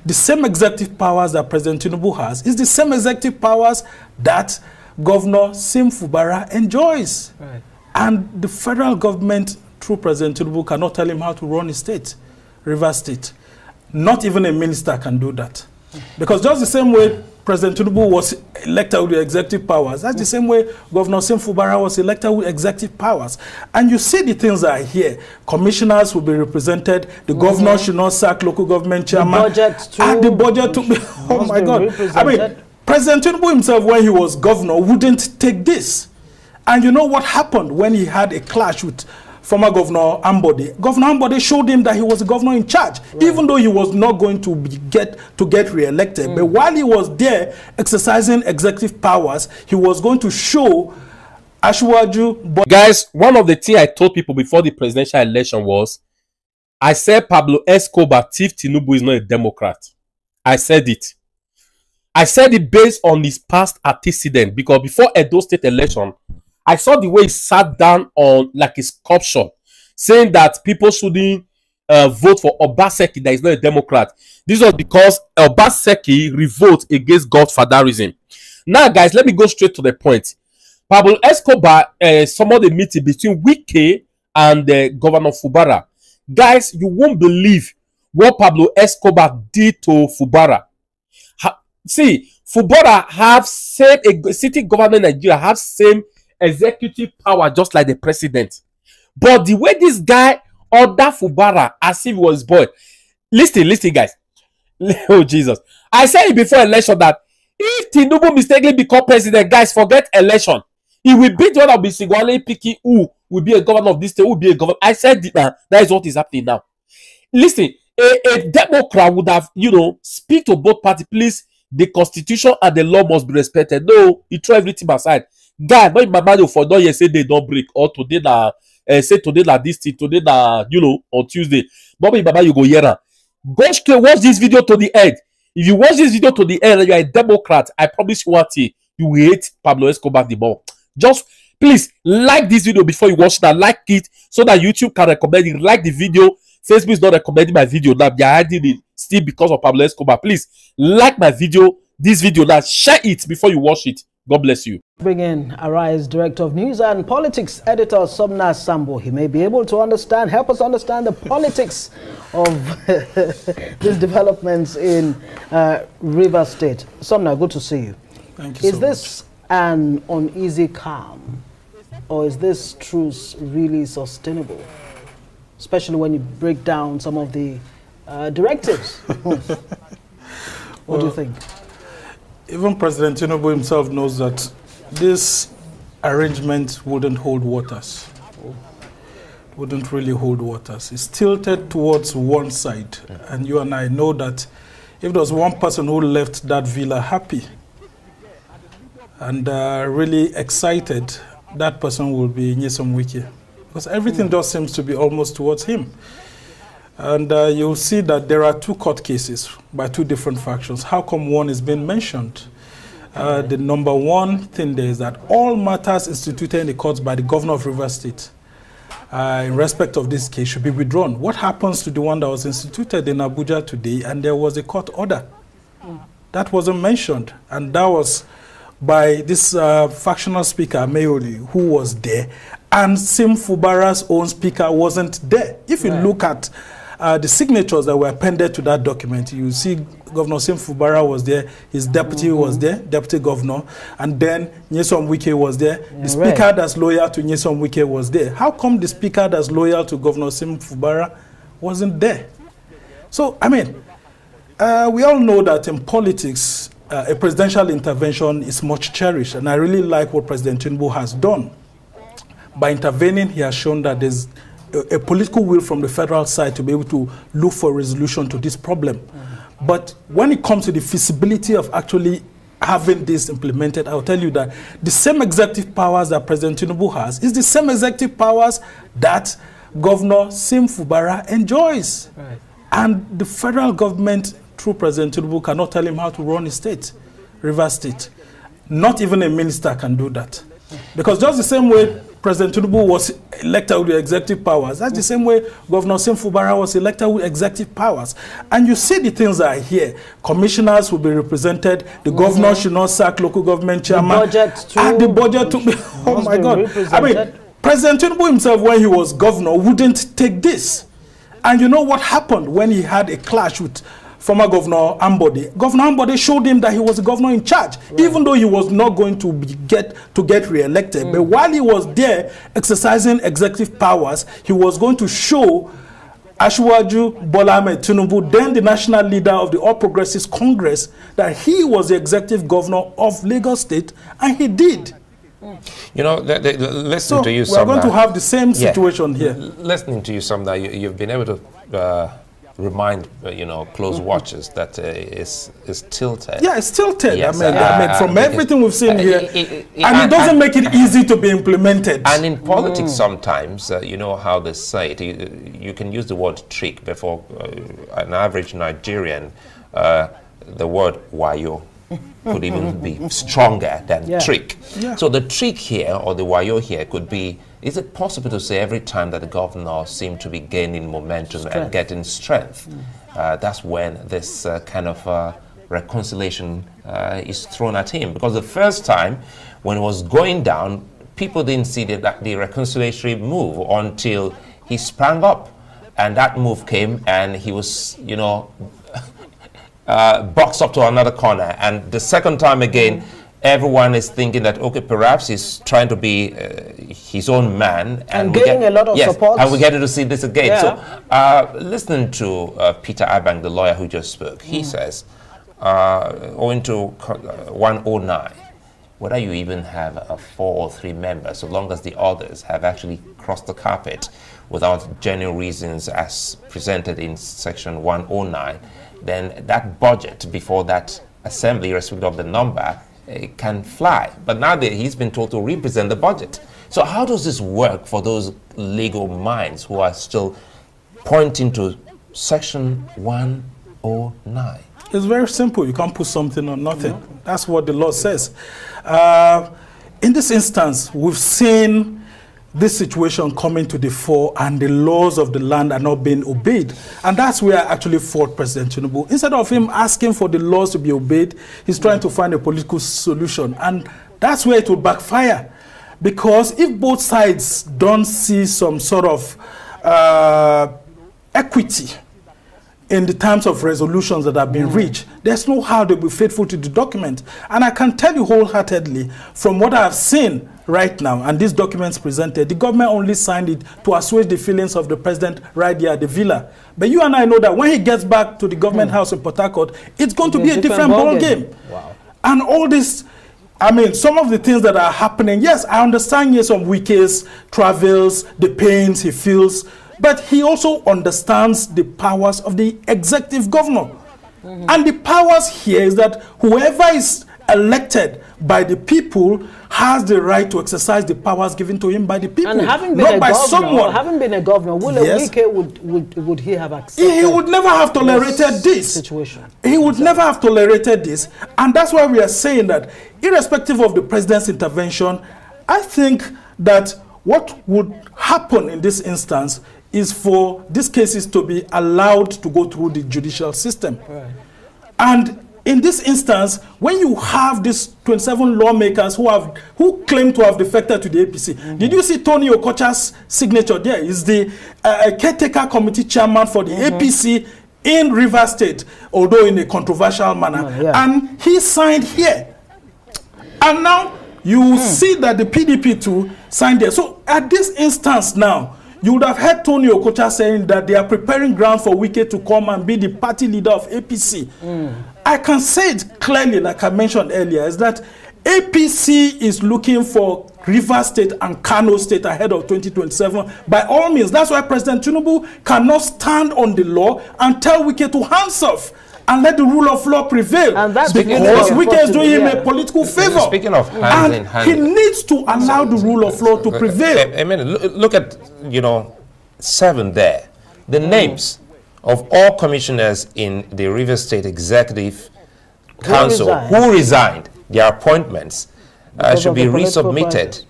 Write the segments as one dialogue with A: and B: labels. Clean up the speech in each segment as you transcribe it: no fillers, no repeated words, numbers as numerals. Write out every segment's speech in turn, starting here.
A: the same executive powers that President Tinubu has is the same executive powers that Governor Sim Fubara enjoys.
B: Right.
A: And the federal government, through President Tinubu, cannot tell him how to run a state, Rivers State. Not even a minister can do that. Because just the same way President Tinubu was elected with executive powers, that's the same way Governor Sim Fubara was elected with executive powers. And you see the things that are here. Commissioners will be represented. The governor should not sack local government chairman.
B: The
A: budget to be, oh my God. I mean, President Tinubu himself, when he was governor, wouldn't take this. And you know what happened when he had a clash with former Governor Ambode? Governor Ambode showed him that he was the governor in charge, even though he was not going to get re-elected. But while he was there exercising executive powers, he was going to show Ashwaju.
C: Guys, one of the things I told people before the presidential election was, I said Pablo Escobar, Chief Tinubu, is not a Democrat. I said it. I said it based on his past antecedent, because before Edo State election, I saw the way he sat down on like his sculpture, saying that people shouldn't vote for Obaseki, that is not a Democrat. This was because Obaseki revolted against godfatherism. Now, guys, let me go straight to the point. Pablo Escobar summoned a meeting between Wike and Governor Fubara. Guys, you won't believe what Pablo Escobar did to Fubara. See, Fubara have same city government in Nigeria have same executive power just like the president. But the way this guy ordered Fubara as if he was his boy. Listen, guys. Oh, Jesus. I said it before election that if Tinubu mistakenly become president, guys, forget election. He will be the one that will be singularly picking who will be a governor of this state, who will be a governor. I said that is what is happening now. Listen, a Democrat would have, speak to both parties, please. The constitution and the law must be respected. No, he throw everything aside. Guy, not in my mind for don't say they don't break, or today that say today that this thing, today that on Tuesday. But in my mind you go here. Go straight, watch this video to the end. If you watch this video to the end and you are a Democrat, I promise you one thing, you will hate Pablo Escobar the more. Just please like this video before you watch that. Like it so that YouTube can recommend it. Like the video. Facebook is not recommending my video now. They are hiding it still because of Pablo Escobar. Please like my video, this video now. Share it before you watch it. God bless you.
B: Bring in Arise Director of News and Politics Editor Somna Sambo. He may be able to help us understand the politics of these developments in Rivers State. Somna, good to see you.
A: Thank you.
B: Is this an uneasy calm, or is this truce really sustainable? Especially when you break down some of the directives. What do you think?
A: Even President Tinubu himself knows that this arrangement wouldn't hold waters. Wouldn't really hold waters. It's tilted towards one side. And you and I know that if there was one person who left that villa happy and really excited, that person will be Nyesom Wike. Because everything just seems to be almost towards him. And you'll see that there are two court cases by two different factions. How come one is being mentioned? The number one thing there is that all matters instituted in the courts by the governor of Rivers State in respect of this case should be withdrawn. What happens to the one that was instituted in Abuja today and there was a court order? That wasn't mentioned. And that was by this factional speaker, Mayoli, who was there. And Sim Fubara's own speaker wasn't there. If you look at the signatures that were appended to that document, you see Governor Sim Fubara was there, his deputy was there, deputy governor, and then Nyesom Wike was there. The speaker that's loyal to Nyesom Wike was there. How come the speaker that's loyal to Governor Sim Fubara wasn't there? So, I mean, we all know that in politics, a presidential intervention is much cherished, and I really like what President Tinubu has done. By intervening, he has shown that there's a political will from the federal side to be able to look for a resolution to this problem. But when it comes to the feasibility of actually having this implemented, I'll tell you that the same executive powers that President Tinubu has is the same executive powers that Governor Sim Fubara enjoys. And the federal government, through President Tinubu, cannot tell him how to run a state, Rivers State. Not even a minister can do that. Because just the same way President Tinubu was elected with executive powers. That's the same way Governor Fubura was elected with executive powers. And you see the things that are here. Commissioners will be represented. The governor should not sack local government chairman. The budget to be, oh my God. I mean, President Tinubu himself, when he was governor, wouldn't take this. And you know what happened when he had a clash with former Governor Ambode? Governor Ambode showed him that he was the governor in charge, even though he was not going to get re-elected. But while he was there exercising executive powers, he was going to show Asiwaju Bola Ahmed Tinubu, then the national leader of the All Progressives Congress, that he was the executive governor of Lagos State, and he did.
D: You know, listening to you,
A: we're going to have the same situation here.
D: Listening to you, Samna, you've been able to remind close watchers that it's tilted.
A: Yeah, it's tilted.
D: Yes.
A: I mean, from everything we've seen here, and it doesn't make it easy to be implemented.
D: And in politics, sometimes you know how they say it. You can use the word trick before an average Nigerian. The word wayo could even be stronger than trick. Yeah. So the trick here, or the wayo here, could be: is it possible to say every time that the governor seemed to be gaining momentum and getting strength, that's when this kind of reconciliation is thrown at him? Because the first time, when it was going down, people didn't see the reconciliatory move until he sprang up. And that move came, and he was, boxed up to another corner. And the second time again, everyone is thinking that, okay, perhaps he's trying to be his own man.
B: And getting a lot of support.
D: And we're getting to see this again. Yeah. So listening to Peter Abang, the lawyer who just spoke, he says, owing to 109, whether you even have 4 or 3 members, so long as the others have actually crossed the carpet without genuine reasons as presented in section 109, then that budget before that assembly, irrespective of the number, can fly. But now that he's been told to represent the budget. So how does this work for those legal minds who are still pointing to section 109?
A: It's very simple. You can't put something on nothing. That's what the law says. In this instance, we've seen this situation coming to the fore, and the laws of the land are not being obeyed. And that's where I actually fought President Tinubu. Instead of him asking for the laws to be obeyed, he's trying to find a political solution. And that's where it will backfire. Because if both sides don't see some sort of equity in the terms of resolutions that have been reached, there's no how they'll be faithful to the document. And I can tell you wholeheartedly, from what I've seen right now, and these documents presented, the government only signed it to assuage the feelings of the president right here at the villa. But you and I know that when he gets back to the government house in Port Harcourt, it's going to be a different ball game.
B: Wow.
A: And all this, I mean, some of the things that are happening, yes, I understand yes, some Wike's travels, the pains he feels, but he also understands the powers of the executive governor. And the powers here is that whoever is elected by the people has the right to exercise the powers given to him by the people,
B: and having been
A: not by someone.
B: Having been a governor, Wike would he have accepted?
A: He would never have tolerated this
B: situation.
A: He would never have tolerated this, and that's why we are saying that, irrespective of the president's intervention, I think that what would happen in this instance is for these cases to be allowed to go through the judicial system.
B: Right.
A: And in this instance, when you have these 27 lawmakers who claim to have defected to the APC, did you see Tony Okocha's signature there? He's the caretaker committee chairman for the APC in Rivers State, although in a controversial manner. And he signed here. And now you see that the PDP too signed there. So at this instance now, you would have heard Tony Okocha saying that they are preparing ground for Wike to come and be the party leader of APC. I can say it clearly, like I mentioned earlier, is that APC is looking for Rivers State and Kano State ahead of 2027 by all means. That's why President Tinubu cannot stand on the law and tell Wike to hands off and let the rule of law prevail. And that's because Wike is doing him a political favor.
D: Speaking of hands in hand,
A: he needs to allow the rule of law to prevail.
D: I mean, look at, 7 there. The names of all commissioners in the Rivers State Executive Council who resigned, their appointments should be resubmitted.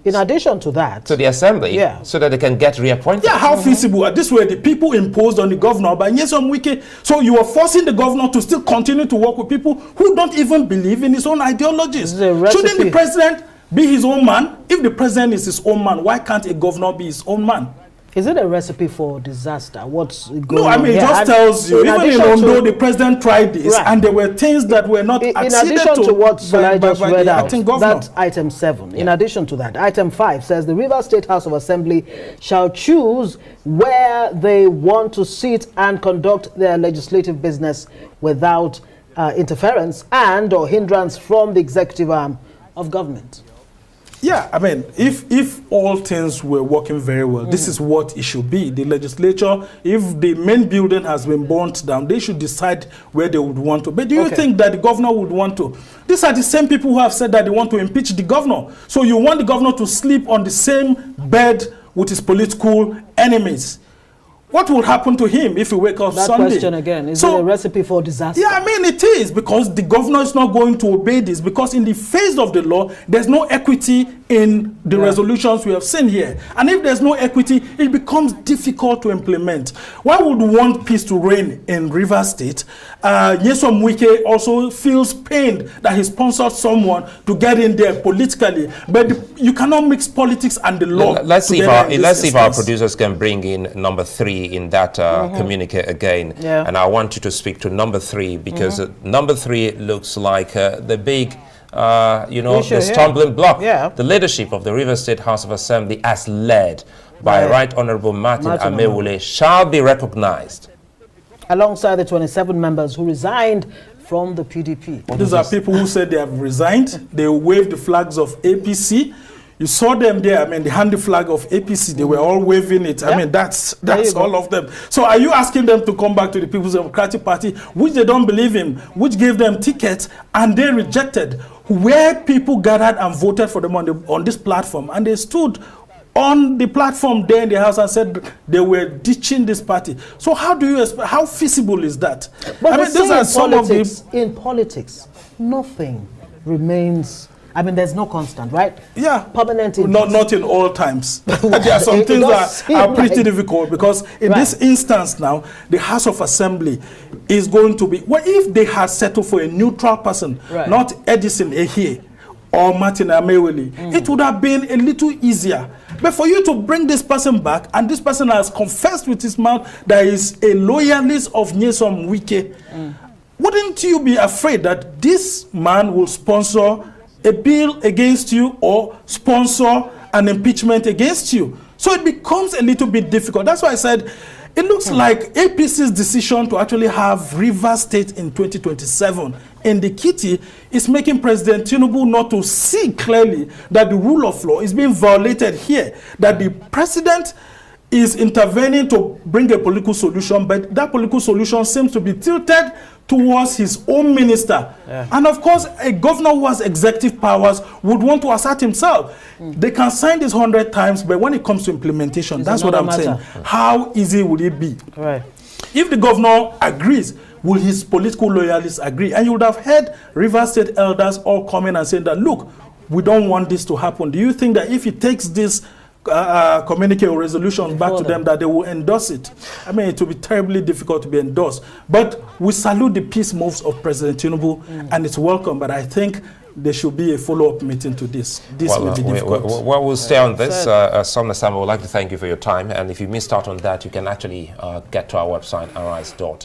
B: In addition to that,
D: to the assembly, so that they can get reappointed.
A: Yeah, how feasible? This way, the people imposed on the governor by Nyesom Wike. So you are forcing the governor to still continue to work with people who don't even believe in his own ideologies. Shouldn't the president be his own man? If the president is his own man, why can't a governor be his own man?
B: Is it a recipe for disaster? What's going
A: on? No, I mean, it just tells you, even in Ondo, the president tried this, and there were things that were not acceded to.
B: In addition to what Solai just read out,
A: that's
B: item 7. In addition to that, item 5 says the Rivers State House of Assembly shall choose where they want to sit and conduct their legislative business without interference and or hindrance from the executive arm of government.
A: Yeah, I mean, if all things were working very well, this is what it should be. The legislature, if the main building has been burnt down, they should decide where they would want to. But do you think that the governor would want to? These are the same people who have said that they want to impeach the governor. So you want the governor to sleep on the same bed with his political enemies. What will happen to him if he wake up Sunday?
B: That question again, is it a recipe for disaster?
A: Yeah, I mean it is, because the governor is not going to obey this, because in the face of the law, there's no equity in the resolutions we have seen here. And if there's no equity, it becomes difficult to implement. Why would we want peace to reign in Rivers State? Nyesom Wike also feels pained that he sponsored someone to get in there politically, but you cannot mix politics and the law.
D: Let's see if our producers can bring in number 3 in that communique again. And I want you to speak to number 3, because number 3 looks like the big the stumbling block. The leadership of the Rivers State House of Assembly, as led by Right Honorable Martin Amewule, shall be recognized
B: alongside the 27 members who resigned from the PDP.
A: These are people who said they have resigned. They waved the flags of APC. You saw them there. I mean, the handy flag of APC, they were all waving it. I mean, that's all of them. So are you asking them to come back to the People's Democratic Party, which they don't believe in, which gave them tickets, and they rejected, where people gathered and voted for them on this platform, and they stood on the platform there in the House and said they were ditching this party? So how do you expect, how feasible is that?
B: But I mean, those are some of the... In politics, nothing remains... I mean, there's no constant, right?
A: Yeah.
B: Permanent.
A: Not in all times. There are some things that are pretty difficult, because in this instance now, the House of Assembly is going to be... Well, if they had settled for a neutral person, not Edison Ehie or Martin Amewule, it would have been a little easier. But for you to bring this person back, and this person has confessed with his mouth that he is a loyalist of Nyesom Wike, wouldn't you be afraid that this man will sponsor a bill against you or sponsor an impeachment against you? So it becomes a little bit difficult. That's why I said it looks like APC's decision to actually have Rivers State in 2027 in the kitty is making President Tinubu not to see clearly that the rule of law is being violated here, that the president is intervening to bring a political solution, but that political solution seems to be tilted towards his own minister. And of course, a governor who has executive powers would want to assert himself. They can sign this 100 times, but when it comes to implementation, that's what I'm saying. How easy would it be? If the governor agrees, will his political loyalists agree? And you would have heard Rivers State elders all coming and saying that, look, we don't want this to happen. Do you think that if he takes this communique or resolution back to them, that they will endorse it? I mean, it will be terribly difficult to be endorsed. But we salute the peace moves of President Tinubu, and it's welcome. But I think there should be a follow-up meeting to this. This will be difficult.
D: We'll stay on this. Somna Sam, I would like to thank you for your time. And if you missed out on that, you can actually get to our website, arise.com.